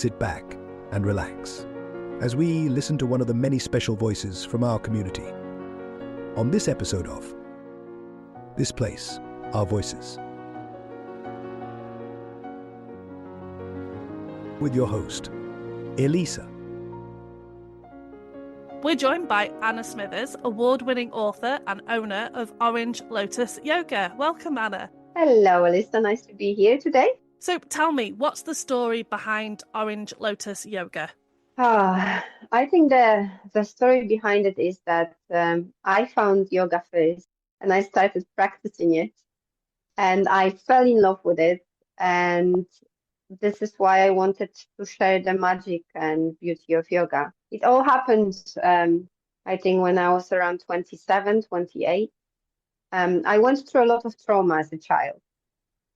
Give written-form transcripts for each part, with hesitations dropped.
sit back and relax as we listen to one of the many special voices from our community. On this episode of This Place, Our Voices, with your host, Elyssa. We're joined by Anna Smithers, award-winning author and owner of Orange Lotus Yoga. Welcome, Anna. Hello, Elyssa. Nice to be here today. So tell me, what's the story behind Orange Lotus Yoga? I think the story behind it is that I found yoga first and I started practicing it and I fell in love with it. And this is why I wanted to share the magic and beauty of yoga. It all happened, I think, when I was around 27, 28. I went through a lot of trauma as a child.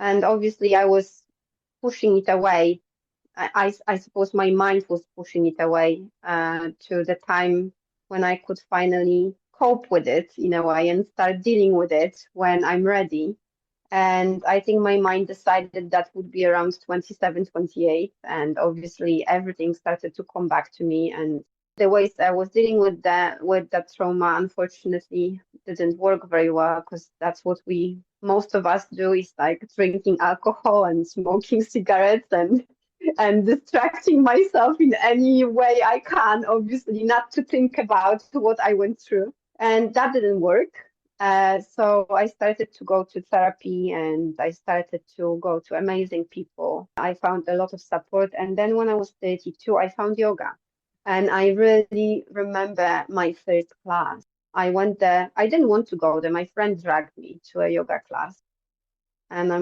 And obviously I was pushing it away. I suppose my mind was pushing it away to the time when I could finally cope with it in a way and start dealing with it when I'm ready. And I think my mind decided that would be around 27, 28. And obviously everything started to come back to me. And the ways I was dealing with that trauma, unfortunately, didn't work very well, because that's what most of us do, is like drinking alcohol and smoking cigarettes and distracting myself in any way I can, obviously, not to think about what I went through. And that didn't work. So I started to go to therapy and I started to go to amazing people. I found a lot of support. And then when I was 32, I found yoga. And I really remember my first class. I went there. I didn't want to go there. My friend dragged me to a yoga class. And I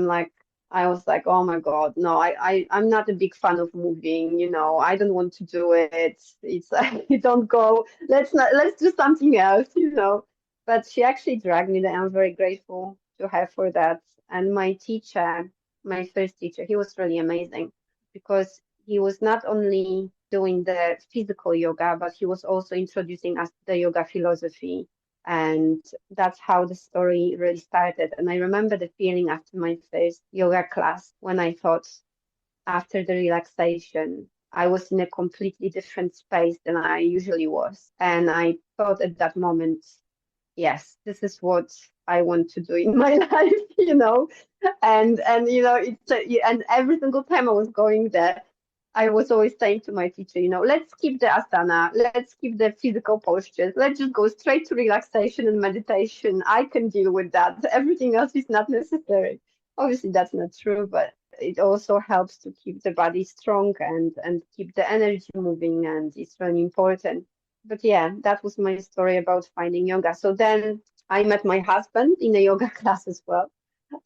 was like, oh my God, no, I'm not a big fan of moving, I don't want to do it. It's like, you don't go, let's do something else, But she actually dragged me there. I'm very grateful to her for that. And my teacher, my first teacher, he was really amazing, because he was not only doing the physical yoga, but he was also introducing us to the yoga philosophy. And that's how the story really started. And I remember the feeling after my first yoga class, when I thought, after the relaxation, I was in a completely different space than I usually was. And I thought at that moment, yes, this is what I want to do in my life, and and every single time I was going there, I was always saying to my teacher, let's keep the asana, let's keep the physical postures, let's just go straight to relaxation and meditation. I can deal with that. Everything else is not necessary. Obviously, that's not true, but it also helps to keep the body strong and keep the energy moving, and it's really important. But yeah, that was my story about finding yoga. So then I met my husband in a yoga class as well,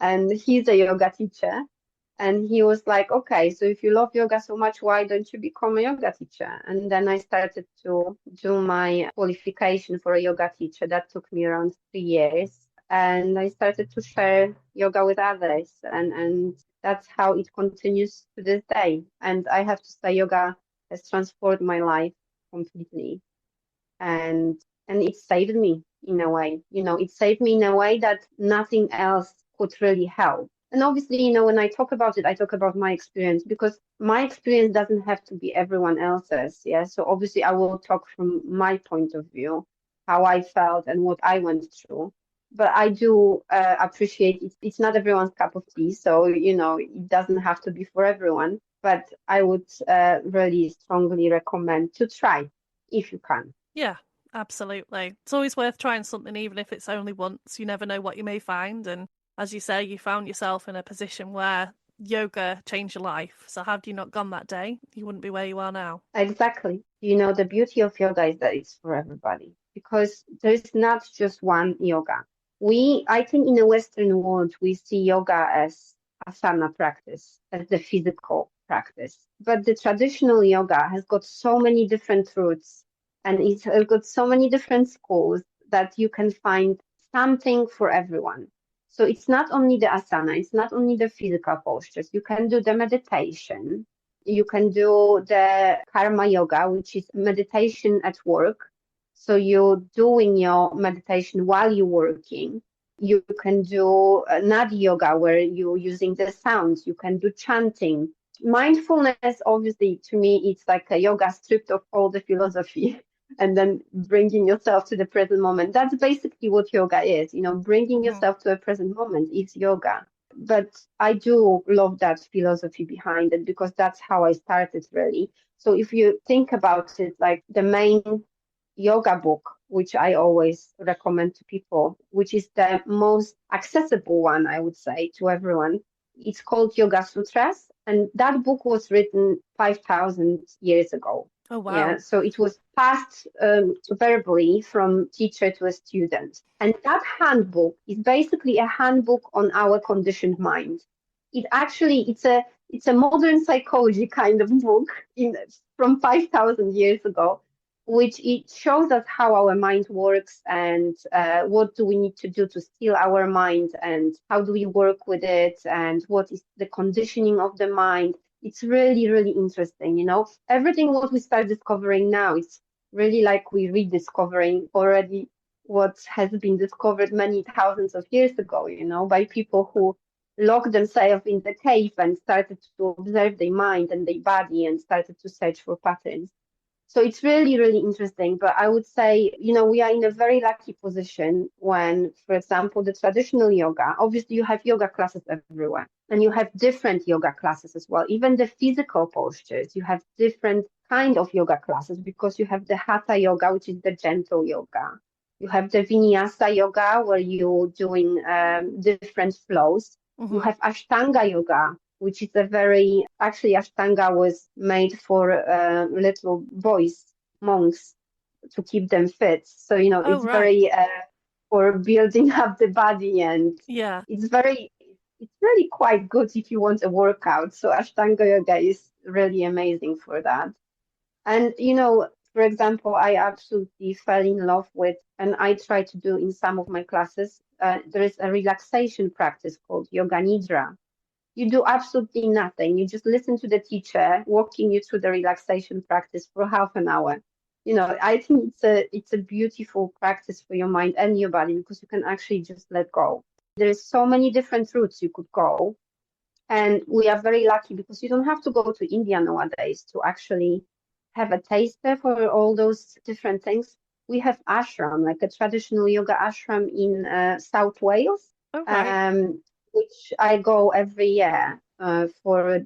and he's a yoga teacher. And he was like, okay, so if you love yoga so much, why don't you become a yoga teacher? And then I started to do my qualification for a yoga teacher. That took me around 3 years. And I started to share yoga with others. And that's how it continues to this day. And I have to say, yoga has transformed my life completely. And it saved me in a way. It saved me in a way that nothing else could really help. And obviously, when I talk about it, I talk about my experience, because my experience doesn't have to be everyone else's. Yeah. So obviously I will talk from my point of view, how I felt and what I went through. But I do appreciate it. It's not everyone's cup of tea. So, it doesn't have to be for everyone. But I would really strongly recommend to try if you can. Yeah, absolutely. It's always worth trying something, even if it's only once. You never know what you may find. And as you say, you found yourself in a position where yoga changed your life. So had you not gone that day, you wouldn't be where you are now. Exactly. The beauty of yoga is that it's for everybody, because there's not just one yoga. I think in the Western world, we see yoga as asana practice, as the physical practice. But the traditional yoga has got so many different roots, and it's got so many different schools that you can find something for everyone. So it's not only the asana, it's not only the physical postures. You can do the meditation. You can do the karma yoga, which is meditation at work. So you're doing your meditation while you're working. You can do nadi yoga, where you're using the sounds. You can do chanting. Mindfulness, obviously, to me, it's like a yoga stripped of all the philosophy and then bringing yourself to the present moment. That's basically what yoga is, bringing yourself to a present moment is yoga. But I do love that philosophy behind it because that's how I started, really. So if you think about it, like the main yoga book, which I always recommend to people, which is the most accessible one, I would say, to everyone. It's called Yoga Sutras, and that book was written 5,000 years ago. Oh, wow. Yeah, so it was passed verbally from teacher to a student. And that handbook is basically a handbook on our conditioned mind. It's a modern psychology kind of book from 5,000 years ago, which it shows us how our mind works and what do we need to do to steal our mind and how do we work with it and what is the conditioning of the mind. It's really, really interesting, Everything what we start discovering now, it's really like we rediscovering already what has been discovered many thousands of years ago, by people who locked themselves in the cave and started to observe their mind and their body and started to search for patterns. So it's really, really interesting. But I would say, we are in a very lucky position when, for example, the traditional yoga, obviously you have yoga classes everywhere and you have different yoga classes as well. Even the physical postures, you have different kind of yoga classes because you have the hatha yoga, which is the gentle yoga. You have the vinyasa yoga where you're doing different flows. You have Ashtanga yoga, which is actually Ashtanga was made for little boys, monks, to keep them fit. So, it's right. very for building up the body and Yeah. it's really quite good if you want a workout. So Ashtanga yoga is really amazing for that. And, for example, I absolutely fell in love with, and I try to do in some of my classes, there is a relaxation practice called Yoga Nidra. You do absolutely nothing. You just listen to the teacher walking you through the relaxation practice for half an hour. I think it's a beautiful practice for your mind and your body because you can actually just let go. There's so many different routes you could go. And we are very lucky because you don't have to go to India nowadays to actually have a taster for all those different things. We have ashram, like a traditional yoga ashram in South Wales, which I go every year for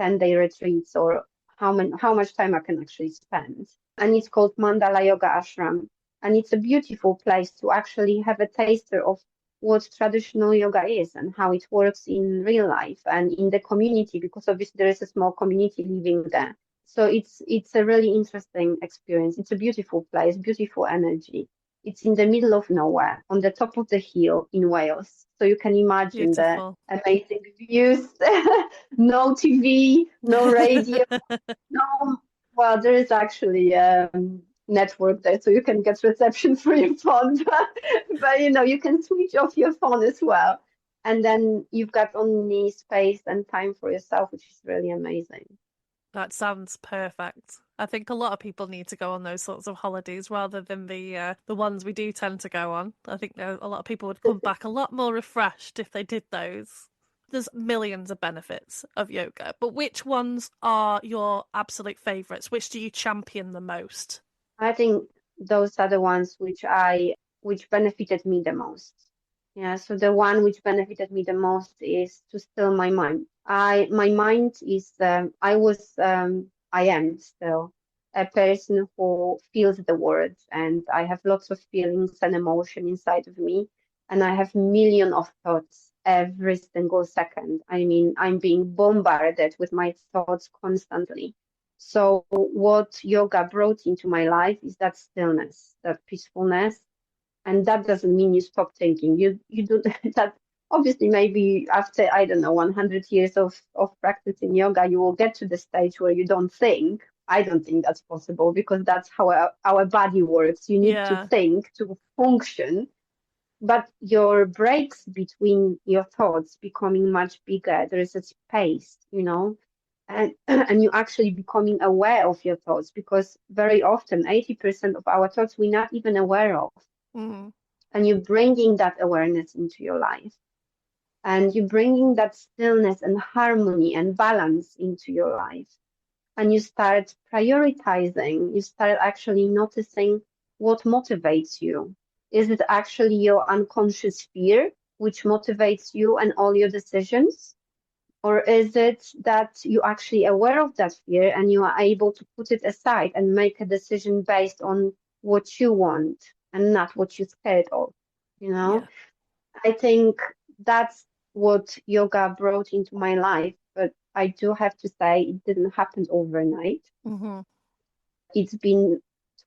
10-day retreats or how much time I can actually spend. And it's called Mandala Yoga Ashram. And it's a beautiful place to actually have a taster of what traditional yoga is and how it works in real life and in the community, because obviously there is a small community living there. So it's a really interesting experience. It's a beautiful place, beautiful energy. It's in the middle of nowhere, on the top of the hill in Wales. So you can imagine Beautiful. the amazing views, no TV, no radio, no, well, there is actually network there, so you can get reception for your phone, but you can switch off your phone as well. And then you've got only space and time for yourself, which is really amazing. That sounds perfect. I think a lot of people need to go on those sorts of holidays rather than the ones we do tend to go on. I think a lot of people would come back a lot more refreshed if they did those. There's millions of benefits of yoga, but which ones are your absolute favourites? Which do you champion the most? I think those are the ones which benefited me the most. Yeah, so the one which benefited me the most is to still my mind. My mind is I am still a person who feels the words, and I have lots of feelings and emotion inside of me, and I have million of thoughts every single second. I mean, I'm being bombarded with my thoughts constantly. So what yoga brought into my life is that stillness, that peacefulness, and that doesn't mean you stop thinking. You do that. Obviously, maybe after, I don't know, 100 years of practicing yoga, you will get to the stage where you don't think. I don't think that's possible because that's how our body works. You need to think to function, but your breaks between your thoughts becoming much bigger. There is a space, and and you actually becoming aware of your thoughts, because very often 80% of our thoughts we're not even aware of. Mm. And you're bringing that awareness into your life. and you're bringing that stillness and harmony and balance into your life. And you start prioritizing, you start actually noticing what motivates you. Is it actually your unconscious fear which motivates you and all your decisions? Or is it that you're actually aware of that fear and you are able to put it aside and make a decision based on what you want and not what you're scared of? You know, Yeah. I think that's what yoga brought into my life. But I do have to say it didn't happen overnight. Mm-hmm. It's been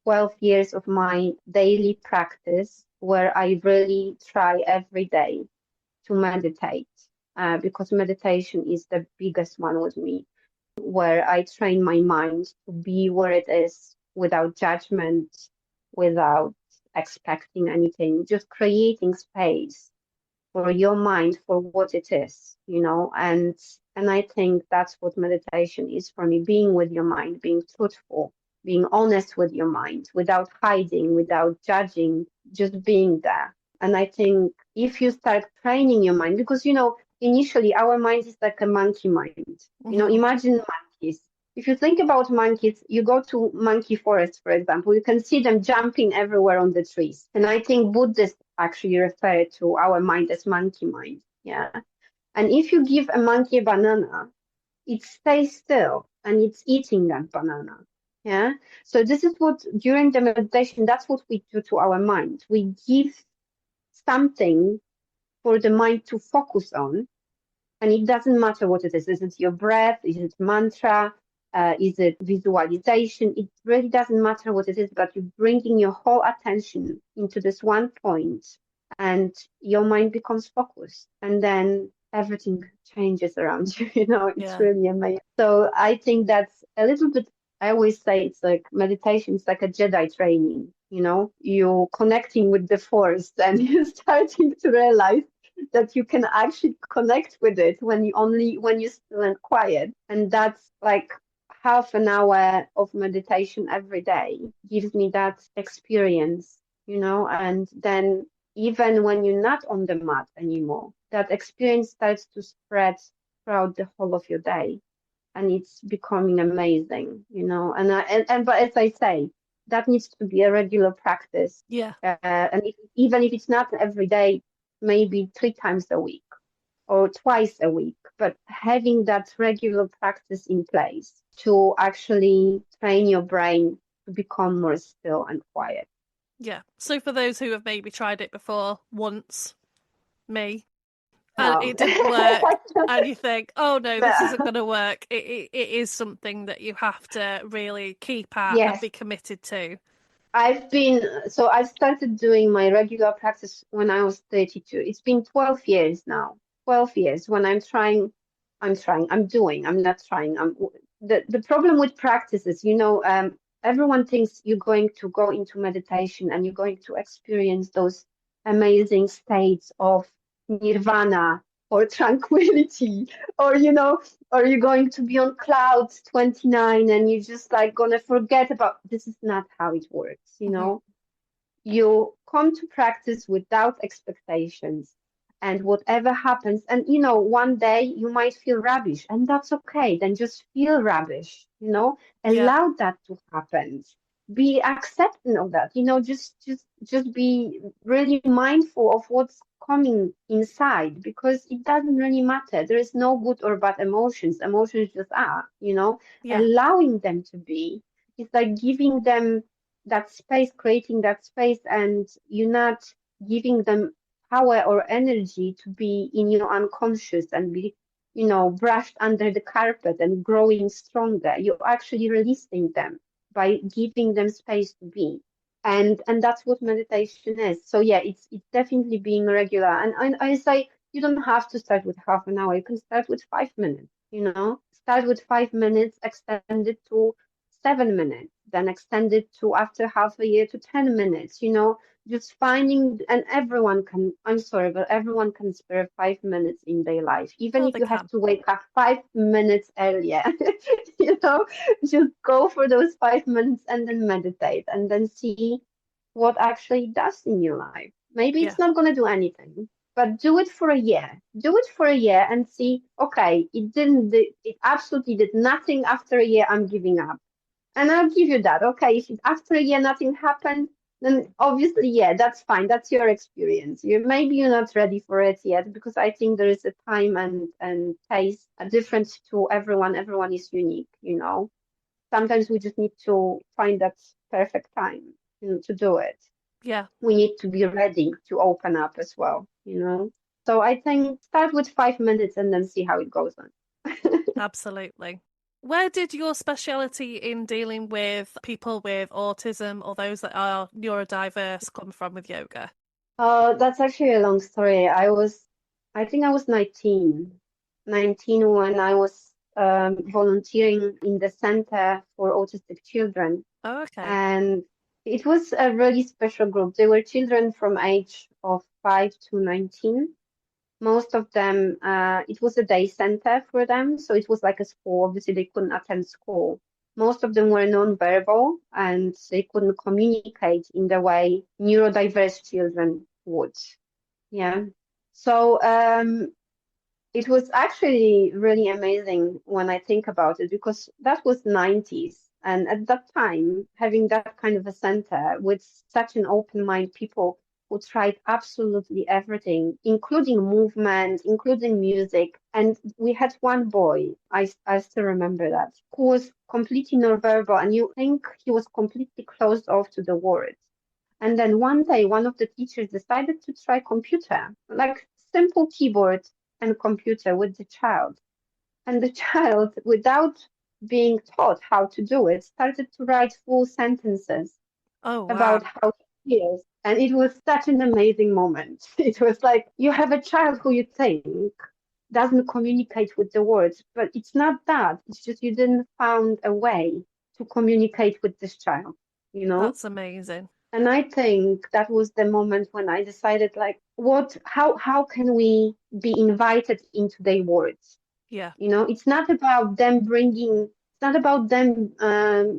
12 years of my daily practice where I really try every day to meditate, because meditation is the biggest one with me, where I train my mind to be where it is without judgment, without expecting anything, just creating space for your mind for what it is, you know, and I think that's what meditation is for me, being with your mind, being truthful, being honest with your mind, without hiding, without judging, just being there. And I think if you start training your mind, because, you know, initially our mind is like a monkey mind. You know, Mm-hmm. imagine monkeys. If you think about monkeys, you go to monkey forest, for example, you can see them jumping everywhere on the trees. And I think Buddhists actually refer to our mind as monkey mind. Yeah. And if you give a monkey a banana, it stays still and it's eating that banana. Yeah. So this is what during the meditation, that's what we do to our mind. We give something for the mind to focus on, and it doesn't matter what it is. Is it your breath? Is it mantra? Is it visualization? It really doesn't matter what it is, but you're bringing your whole attention into this one point, and your mind becomes focused, and then everything changes around you. You know, it's Yeah. really amazing. So I think that's a little bit. I always say it's like meditation. It's like a Jedi training. You know, you're connecting with the Force, and you're starting to realize that you can actually connect with it when you're still and quiet. And that's like half an hour of meditation every day gives me that experience, you know, and then even when you're not on the mat anymore, that experience starts to spread throughout the whole of your day. And it's becoming amazing, you know. But as I say, that needs to be a regular practice. Yeah. And even if it's not every day, maybe 3 times a week or twice a week, but having that regular practice in place to actually train your brain to become more still and quiet. Yeah. So for those who have maybe tried it before once, me, and No. it didn't work, and you think, oh no, this isn't No. going to work, it is something that you have to really keep at and Yes, be committed to. I've started doing my regular practice when I was 32. It's been 12 years now. 12 years when I'm not trying. The problem with practice is, you know, everyone thinks you're going to go into meditation and you're going to experience those amazing states of nirvana or tranquility, or, you know, or you're going to be on cloud 29 and you're just like gonna forget about. This is not how it works, you Mm-hmm. know. You come to practice without expectations, and whatever happens, and you know, one day you might feel rubbish, and that's okay. Then just feel rubbish, you know, Yeah. allow that to happen. Be accepting of that, you know, just be really mindful of what's coming inside, because it doesn't really matter. There is no good or bad emotions. Emotions just are, you know, Yeah. allowing them to be. It's like giving them that space, creating that space, and you're not giving them power or energy to be in your unconscious and be, you know, brushed under the carpet and growing stronger. You're actually releasing them by giving them space to be. And that's what meditation is. So yeah, it's definitely being regular. And I say you don't have to start with half an hour. You can start with 5 minutes, you know, start with 5 minutes, extend it to 7 minutes, then extend it to after half a year to 10 minutes, you know, just finding, and everyone can, I'm sorry, but everyone can spare 5 minutes in their life, even Oh, if they you have can. to wake up 5 minutes earlier, you know, just go for those 5 minutes and then meditate and then see what actually it does in your life. Maybe Yeah. it's not going to do anything. but do it for a year. Do it for a year and see, okay, it absolutely did nothing after a year, I'm giving up. And I'll give you that. Okay, if after a year nothing happened, then obviously, yeah, that's fine. That's your experience. Maybe you're not ready for it yet, because I think there is a time and pace different to everyone. Everyone is unique, Sometimes we just need to find that perfect time, to do it. Yeah. We need to be ready to open up as well. So I think start with 5 minutes and then see how it goes on. Absolutely. Where did your speciality in dealing with people with autism or those that are neurodiverse come from with yoga? That's actually a long story. I think I was 19 when I was volunteering in the Center for Autistic Children. Oh, okay. And it was a really special group. They were children from age of 5 to 19. Most of them, it was a day center for them. So it was like a school. Obviously, they couldn't attend school. Most of them were non-verbal and they couldn't communicate in the way neurodiverse children would. Yeah. So it was actually really amazing when I think about it, because that was 90s. And at that time, having that kind of a center with such an open mind, people who tried absolutely everything, including movement, including music. And we had one boy, I still remember that, who was completely nonverbal, and you think he was completely closed off to the world. And then one day, one of the teachers decided to try computer, like simple keyboard and computer with the child. And the child, without being taught how to do it, started to write full sentences Oh, wow. about how he feels. And it was such an amazing moment. It was like you have a child who you think doesn't communicate with the words, but it's not that. It's just you didn't found a way to communicate with this child. That's amazing. And I think that was the moment when I decided, like, how can we be invited into their words? Yeah. It's not about them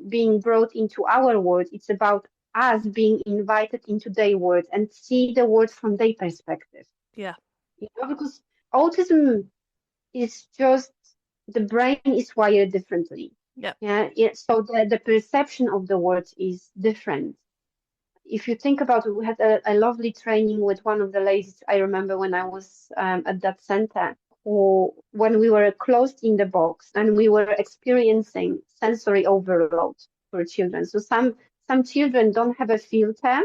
being brought into our world. It's about us being invited into their world and see the world from their perspective. Yeah. Because autism is just, the brain is wired differently. Yeah. Yeah. So the perception of the world is different. If you think about it, we had a lovely training with one of the ladies, I remember, when I was at that center, who, when we were closed in the box and we were experiencing sensory overload for children. So some children don't have a filter.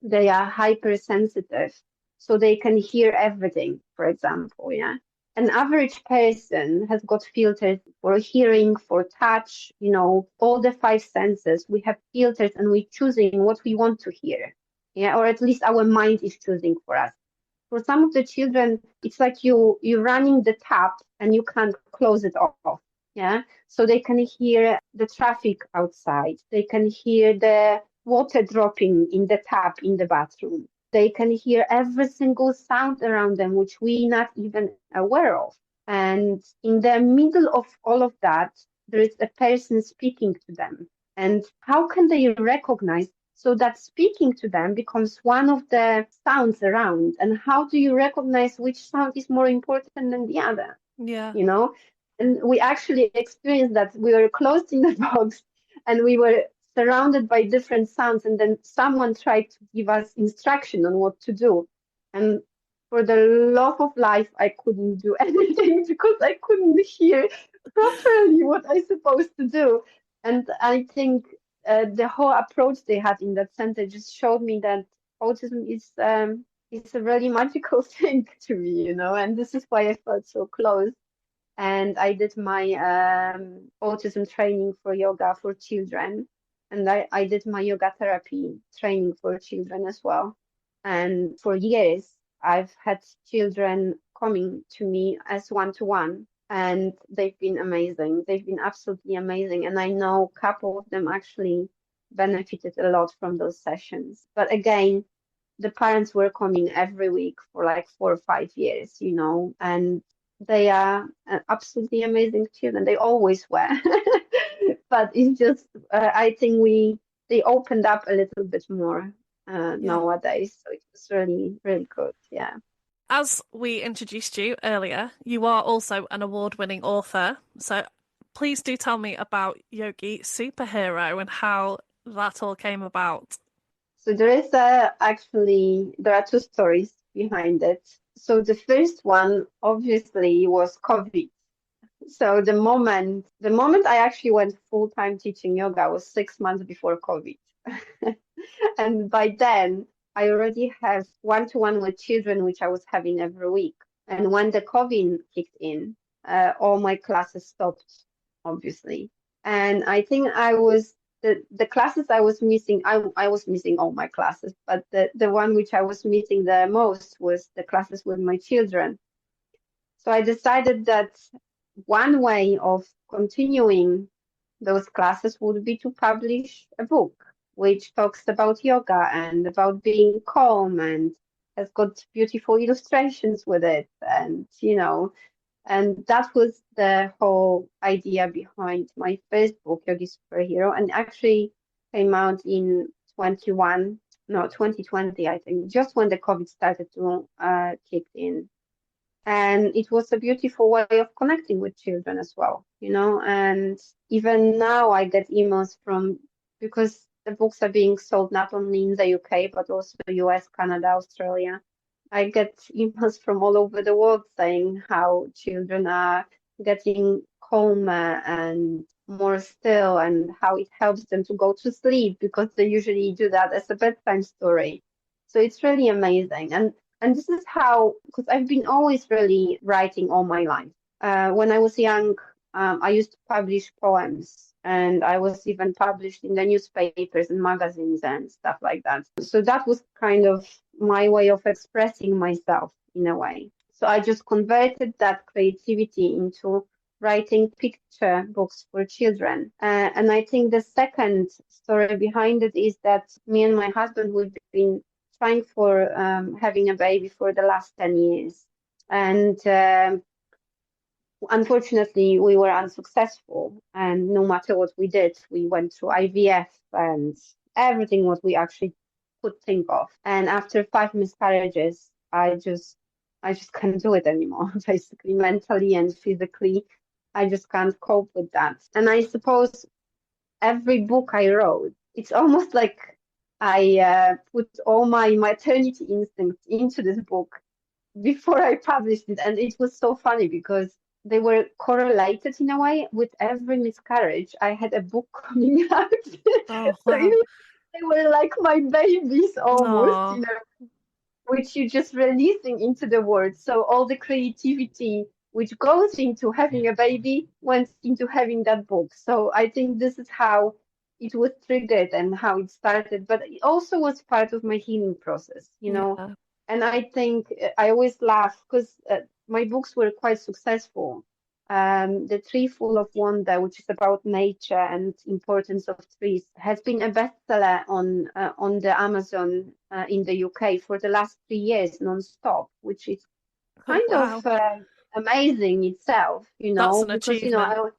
They are hypersensitive, so they can hear everything, for example, yeah. An average person has got filters for hearing, for touch, all the five senses. We have filters and we're choosing what we want to hear, yeah, or at least our mind is choosing for us. For some of the children, it's like you're running the tap and you can't close it off, yeah. So they can hear the traffic outside. They can hear the water dropping in the tap in the bathroom. They can hear every single sound around them, which we're not even aware of. And in the middle of all of that, there is a person speaking to them. And how can they recognize? So that speaking to them becomes one of the sounds around. And how do you recognize which sound is more important than the other? Yeah. And we actually experienced that. We were closed in the box and we were surrounded by different sounds, and then someone tried to give us instruction on what to do. And for the love of life, I couldn't do anything because I couldn't hear properly what I supposed to do. And I think the whole approach they had in that center just showed me that autism is a really magical thing to me, and this is why I felt so close. And I did my autism training for yoga for children. And I did my yoga therapy training for children as well. And for years, I've had children coming to me as one-to-one, and they've been amazing. They've been absolutely amazing. And I know a couple of them actually benefited a lot from those sessions. But again, the parents were coming every week for like 4 or 5 years, and they are absolutely amazing children. They always were. But it's just, I think they opened up a little bit more Yeah. nowadays. So it was really, really good. Yeah. as we introduced you earlier, you are also an award-winning author. So please do tell me about Yogi Superhero and how that all came about. So there is there are two stories behind it. So the first one obviously was COVID. So the moment I actually went full-time teaching yoga was 6 months before COVID. And by then I already have one-to-one with children, which I was having every week. And when the COVID kicked in, all my classes stopped, obviously. And I think the classes I was missing, I was missing all my classes, but the one which I was missing the most was the classes with my children. So I decided that one way of continuing those classes would be to publish a book which talks about yoga and about being calm and has got beautiful illustrations with it. And that was the whole idea behind my first book, Yogi Superhero, and actually came out in 2020, I think, just when the COVID started to kick in. And it was a beautiful way of connecting with children as well, and even now I get emails because the books are being sold not only in the UK, but also the US, Canada, Australia. I get emails from all over the world saying how children are getting calmer and more still and how it helps them to go to sleep because they usually do that as a bedtime story. So it's really amazing. And this is how, because I've been always really writing all my life. When I was young, I used to publish poems, and I was even published in the newspapers and magazines and stuff like that. So that was kind of my way of expressing myself in a way. So I just converted that creativity into writing picture books for children. And I think the second story behind it is that me and my husband, we've been trying for having a baby for the last 10 years. And unfortunately, we were unsuccessful. And no matter what we did, we went through IVF and everything what we actually could think of. And after 5 miscarriages, I just can't do it anymore, basically, mentally and physically. I just can't cope with that. And I suppose every book I wrote, it's almost like I put all my maternity instincts into this book before I published it. And it was so funny because they were correlated in a way. With every miscarriage, I had a book coming out. Oh, So wow. they were like my babies almost, Aw. which you're just releasing into the world. So all the creativity which goes into having a baby went into having that book. So I think this is how it was triggered and how it started, but it also was part of my healing process, Yeah. And I think I always laugh because my books were quite successful. The Tree Full of Wonder, which is about nature and importance of trees, has been a bestseller on the Amazon in the UK for the last 3 years non-stop, which is Oh, kind wow. of amazing itself, That's an because achievement.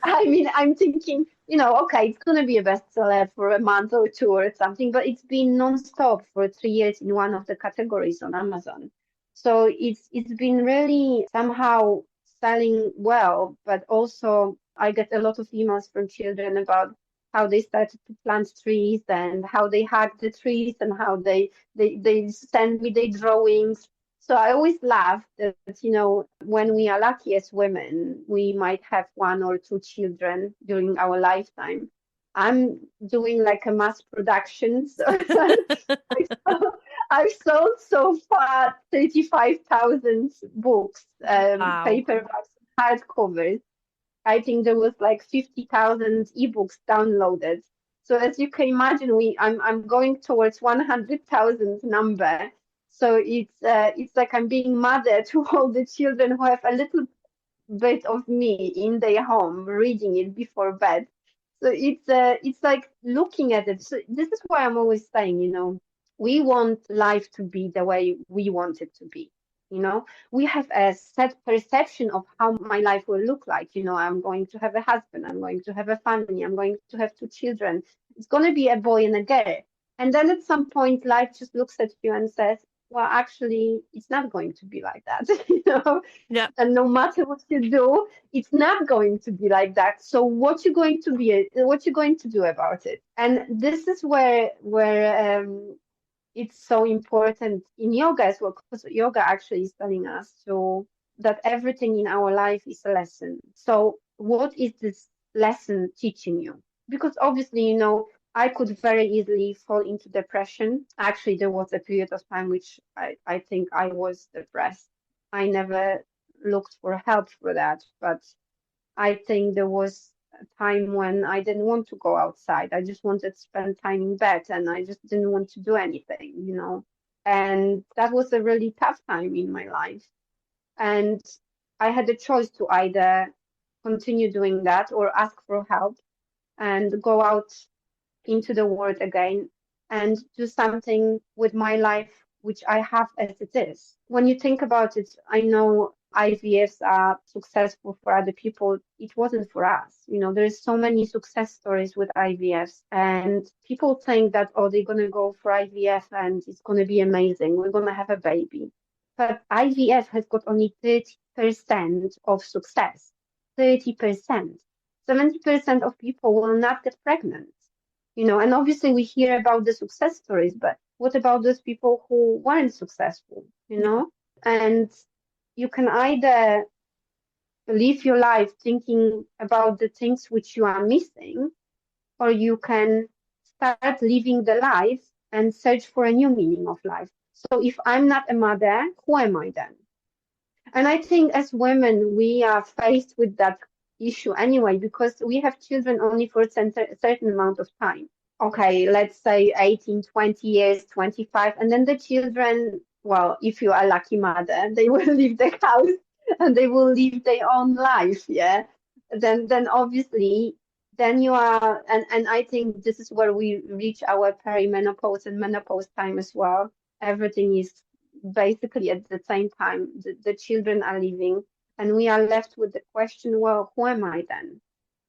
I mean, I'm thinking, okay, it's going to be a bestseller for a month or two or something, but it's been non-stop for 3 years in one of the categories on Amazon. So it's been really somehow selling well, but also I get a lot of emails from children about how they started to plant trees and how they hug the trees and how they send me their drawings. So I always laugh that, when we are lucky as women, we might have one or two children during our lifetime. I'm doing like a mass production. So I've sold so far 35,000 books, Wow. paperbacks, hardcovers. I think there was like 50,000 ebooks downloaded. So as you can imagine, I'm going towards 100,000 number. So it's like I'm being mother to all the children who have a little bit of me in their home, reading it before bed. So it's like looking at it. So this is why I'm always saying, we want life to be the way we want it to be. We have a set perception of how my life will look like. I'm going to have a husband, I'm going to have a family, I'm going to have 2 children. It's going to be a boy and a girl. And then at some point, life just looks at you and says, well, actually, it's not going to be like that, you know? Yeah. And no matter what you do, it's not going to be like that. So what you going to do about it? And this is where it's so important in yoga as well, because yoga actually is telling us that everything in our life is a lesson. So what is this lesson teaching you? Because obviously, I could very easily fall into depression. Actually, there was a period of time which I think I was depressed. I never looked for help for that, but I think there was a time when I didn't want to go outside. I just wanted to spend time in bed and I just didn't want to do anything. And that was a really tough time in my life. And I had a choice to either continue doing that or ask for help and go out into the world again and do something with my life which I have as it is. When you think about it, I know IVFs are successful for other people. It wasn't for us. There's so many success stories with IVFs, and people think that, oh, they're going to go for IVF and it's going to be amazing. We're going to have a baby. But IVF has got only 30% of success. 30%. 70% of people will not get pregnant. And obviously we hear about the success stories, but what about those people who weren't successful, And you can either live your life thinking about the things which you are missing, or you can start living the life and search for a new meaning of life. So if I'm not a mother, who am I then? And I think as women, we are faced with that issue anyway, because we have children only for a certain amount of time. Okay, let's say 18, 20 years, 25, and then the children, well, if you are a lucky mother, they will leave the house and they will live their own life, yeah? Then obviously, then you are, and I think this is where we reach our perimenopause and menopause time as well. Everything is basically at the same time. The children are leaving, and we are left with the question, well, who am I then?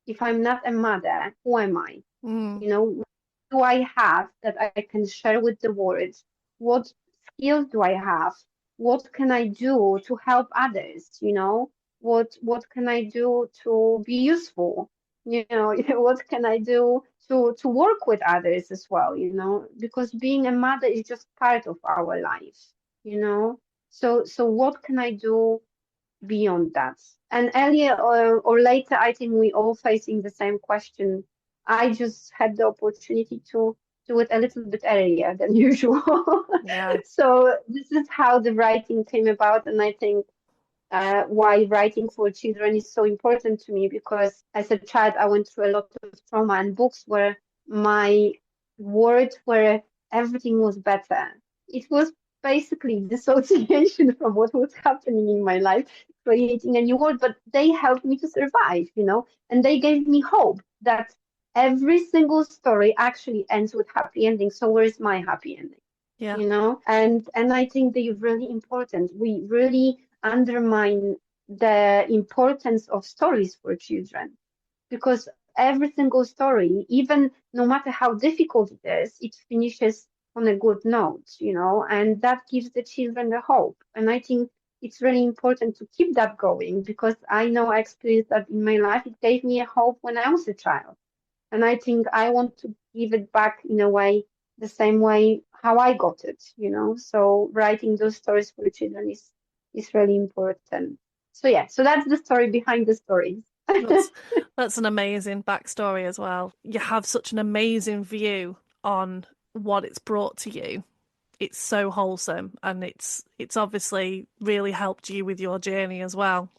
If I'm not a mother, who am I? Mm. Do I have that I can share with the world? What skills do I have? What can I do to help others? What can I do to be useful? What can I do to work with others as well? Because being a mother is just part of our life. So what can I do beyond that? And earlier or later, I think we all facing the same question. I just had the opportunity to do it a little bit earlier than usual. Yeah. So this is how the writing came about, and I think why writing for children is so important to me, because as a child I went through a lot of trauma, and books were my world where everything was better. It was basically dissociation from what was happening in my life, creating a new world, but they helped me to survive, and they gave me hope that every single story actually ends with happy ending. So where is my happy ending? Yeah. And I think they're really important. We really undermine the importance of stories for children, because every single story, even no matter how difficult it is, it finishes on a good note, and that gives the children the hope. And I think it's really important to keep that going, because I know I experienced that in my life. It gave me a hope when I was a child. And I think I want to give it back in a way, the same way how I got it, So writing those stories for children is really important. So yeah, so that's the story behind the stories. That's that's an amazing backstory as well. You have such an amazing view on what it's brought to you. It's so wholesome, and it's obviously really helped you with your journey as well.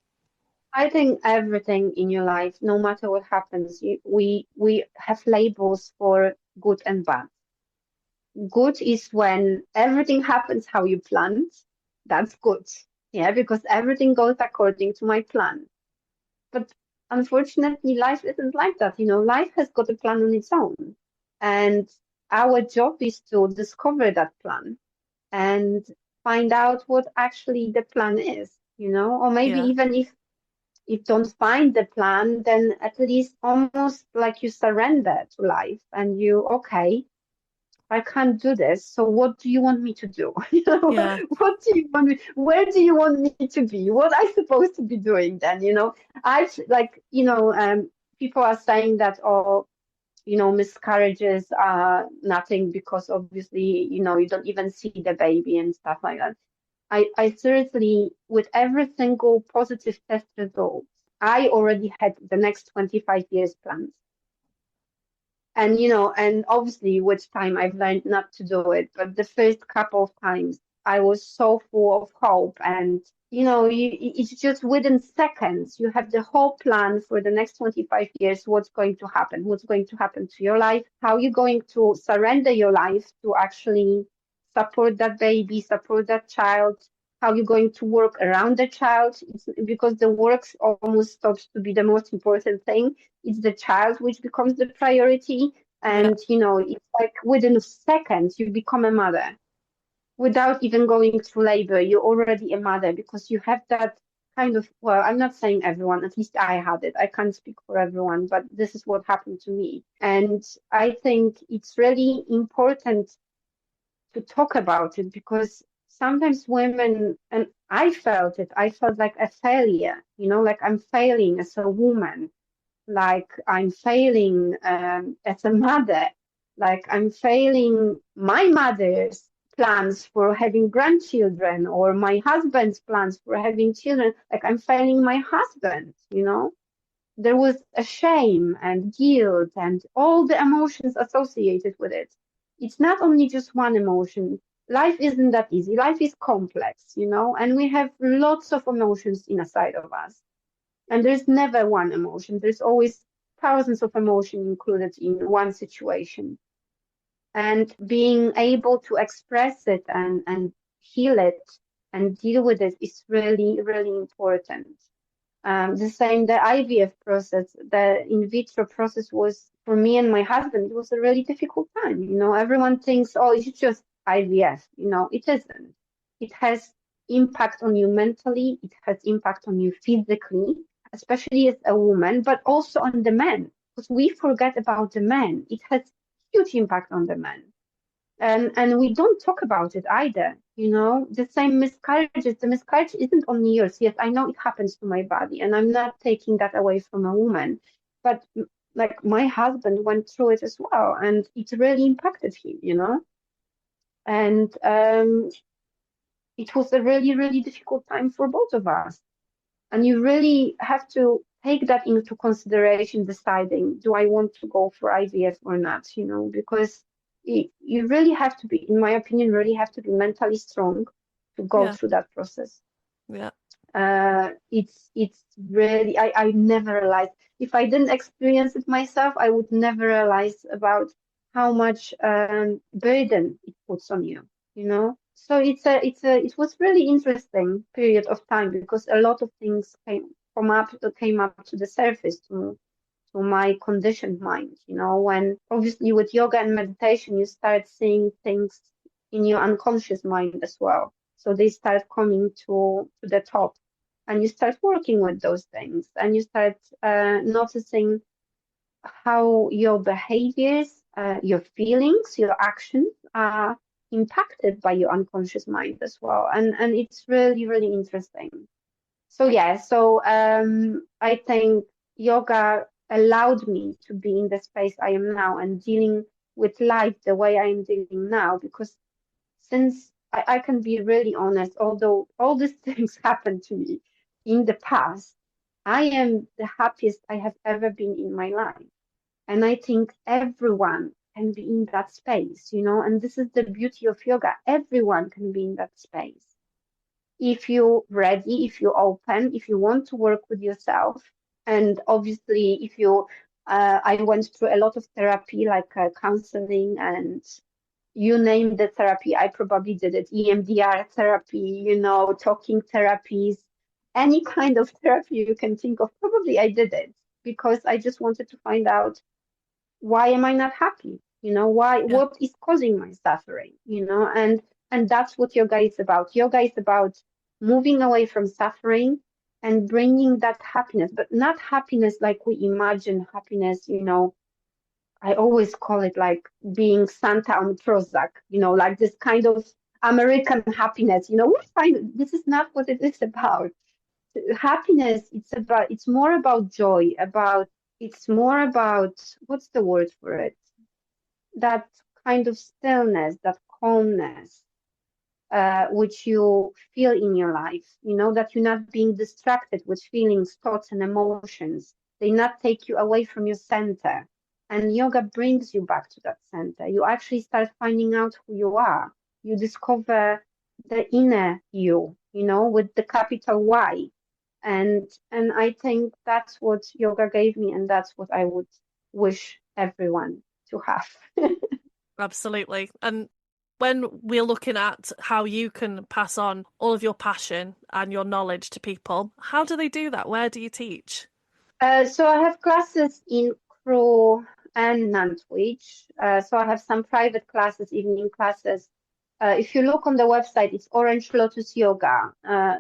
I think everything in your life, no matter what happens, we have labels for good and bad. Good is when everything happens how you planned. That's good. Yeah, because everything goes according to my plan. But unfortunately, life isn't like that. Life has got a plan on its own. And our job is to discover that plan and find out what actually the plan is, or maybe Yeah. even if you don't find the plan, then at least almost like you surrender to life and okay, I can't do this. So what do you want me to do? Yeah. What do you want me, where do you want me to be? What I supposed to be doing then? I like, people are saying that, oh, miscarriages are nothing because obviously, you don't even see the baby and stuff like that. I seriously, with every single positive test result, I already had the next 25 years planned. And obviously with time I've learned not to do it. But the first couple of times I was so full of hope, and it's just within seconds you have the whole plan for the next 25 years, what's going to happen to your life, how you're going to surrender your life to actually support that baby, support that child, how you're going to work around the child. Because the work almost stops to be the most important thing. It's the child which becomes the priority. Yeah. And, it's like within seconds, you become a mother without even going through labor. You're already a mother because you have that kind of, well, I'm not saying everyone, at least I had it. I can't speak for everyone, but this is what happened to me. And I think it's really important to talk about it, because sometimes women, and I felt like a failure, like I'm failing as a woman, like I'm failing as a mother, like I'm failing my mother's plans for having grandchildren, or my husband's plans for having children, like I'm failing my husband. There was a shame and guilt and all the emotions associated with it. It's not only just one emotion. Life isn't that easy. Life is complex, and we have lots of emotions inside of us. And there's never one emotion. There's always thousands of emotions included in one situation. And being able to express it and heal it and deal with it is really, really important. The same, the IVF process, the in vitro process was, for me and my husband, it was a really difficult time. Everyone thinks, oh, it's just IVF. It isn't. It has impact on you mentally. It has impact on you physically, especially as a woman, but also on the men, because we forget about the men. It has huge impact on the men. And we don't talk about it either. The same miscarriages. The miscarriage isn't only yours. Yes, I know it happens to my body, and I'm not taking that away from a woman, but like my husband went through it as well, and it really impacted him. And it was a really, really difficult time for both of us. And you really have to take that into consideration, deciding, do I want to go for IVF or not? Because you really have to be, in my opinion, really have to be mentally strong to go Yeah. through that process. Yeah. It's really, I never realized, if I didn't experience it myself, I would never realize about how much burden it puts on you. So it was really interesting period of time, because a lot of things came up to the surface to my conditioned mind. When obviously with yoga and meditation, you start seeing things in your unconscious mind as well. So they start coming to the top, and you start working with those things, and you start noticing how your behaviors, your feelings, your actions are impacted by your unconscious mind as well. And it's really, really interesting. So yeah, I think yoga allowed me to be in the space I am now and dealing with life the way I am dealing now, because since I can be really honest, although all these things happened to me in the past, I am the happiest I have ever been in my life. And I think everyone can be in that space. And this is the beauty of yoga. Everyone can be in that space. If you're ready, if you're open, if you want to work with yourself. And obviously, I went through a lot of therapy, like counseling, and you name the therapy, I probably did it. EMDR therapy, talking therapies, any kind of therapy you can think of, probably I did it, because I just wanted to find out, why am I not happy? Yeah. What is causing my suffering? And that's what yoga is about. Yoga is about moving away from suffering and bringing that happiness, but not happiness like we imagine happiness, I always call it like being Santa on Prozac, like this kind of American happiness. This is not what it is about. Happiness, it's more about joy, it's more about, what's the word for it? That kind of stillness, that calmness, which you feel in your life, that you're not being distracted with feelings, thoughts, and emotions. They not take you away from your center. And yoga brings you back to that center. You actually start finding out who you are. You discover the inner you, with the capital Y. And I think that's what yoga gave me, and that's what I would wish everyone to have. Absolutely. And when we're looking at how you can pass on all of your passion and your knowledge to people, how do they do that? Where do you teach? So I have classes in Crewe and Nantwich. So I have some private classes, evening classes. If you look on the website, it's Orange Lotus Yoga.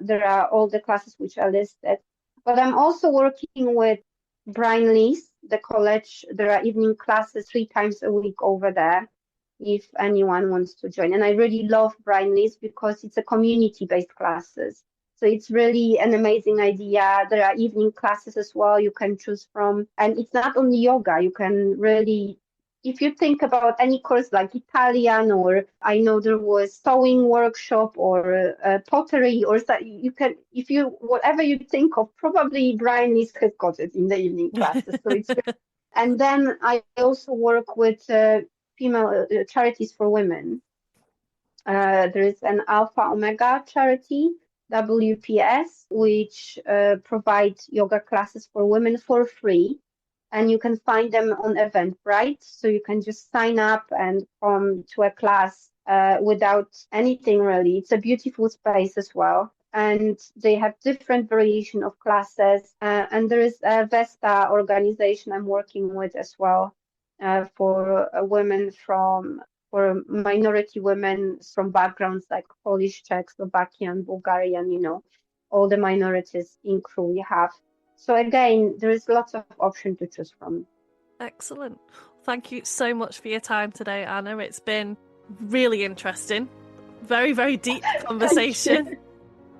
There are all the classes which are listed. But I'm also working with Brian Lee's, the college. There are evening classes 3 times a week over there, if anyone wants to join. And I really love Brian Lee's because it's a community-based classes. So it's really an amazing idea. There are evening classes as well you can choose from. And it's not only yoga. You can really, if you think about any course like Italian, or I know there was sewing workshop or pottery, or you can, whatever you think of, probably Brian Lee's has got it in the evening classes. So it's, and then I also work with female charities for women. There is an Alpha Omega charity, WPS, which provides yoga classes for women for free. And you can find them on Eventbrite. So you can just sign up and come to a class without anything really. It's a beautiful space as well. And they have different variation of classes. And there is a Vesta organization I'm working with as well for women for minority women from backgrounds like Polish, Czech, Slovakian, Bulgarian, all the minorities in Crewe we have. So again, there is lots of option to choose from. Excellent. Thank you so much for your time today, Anna. It's been really interesting. Very, very deep conversation.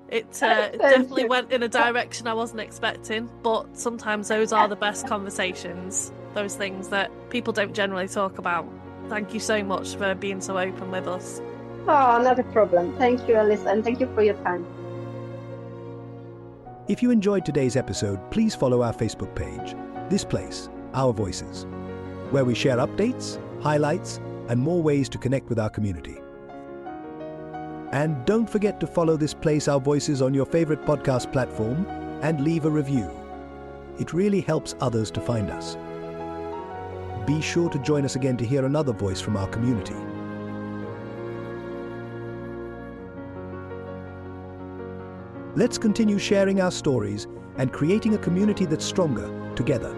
It definitely went in a direction I wasn't expecting, but sometimes those are the best conversations, those things that people don't generally talk about. Thank you so much for being so open with us. Oh, not a problem. Thank you, Elyssa, and thank you for your time. If you enjoyed today's episode, please follow our Facebook page, This Place, Our Voices, where we share updates, highlights, and more ways to connect with our community. And don't forget to follow This Place, Our Voices on your favorite podcast platform and leave a review. It really helps others to find us. Be sure to join us again to hear another voice from our community. Let's continue sharing our stories and creating a community that's stronger together.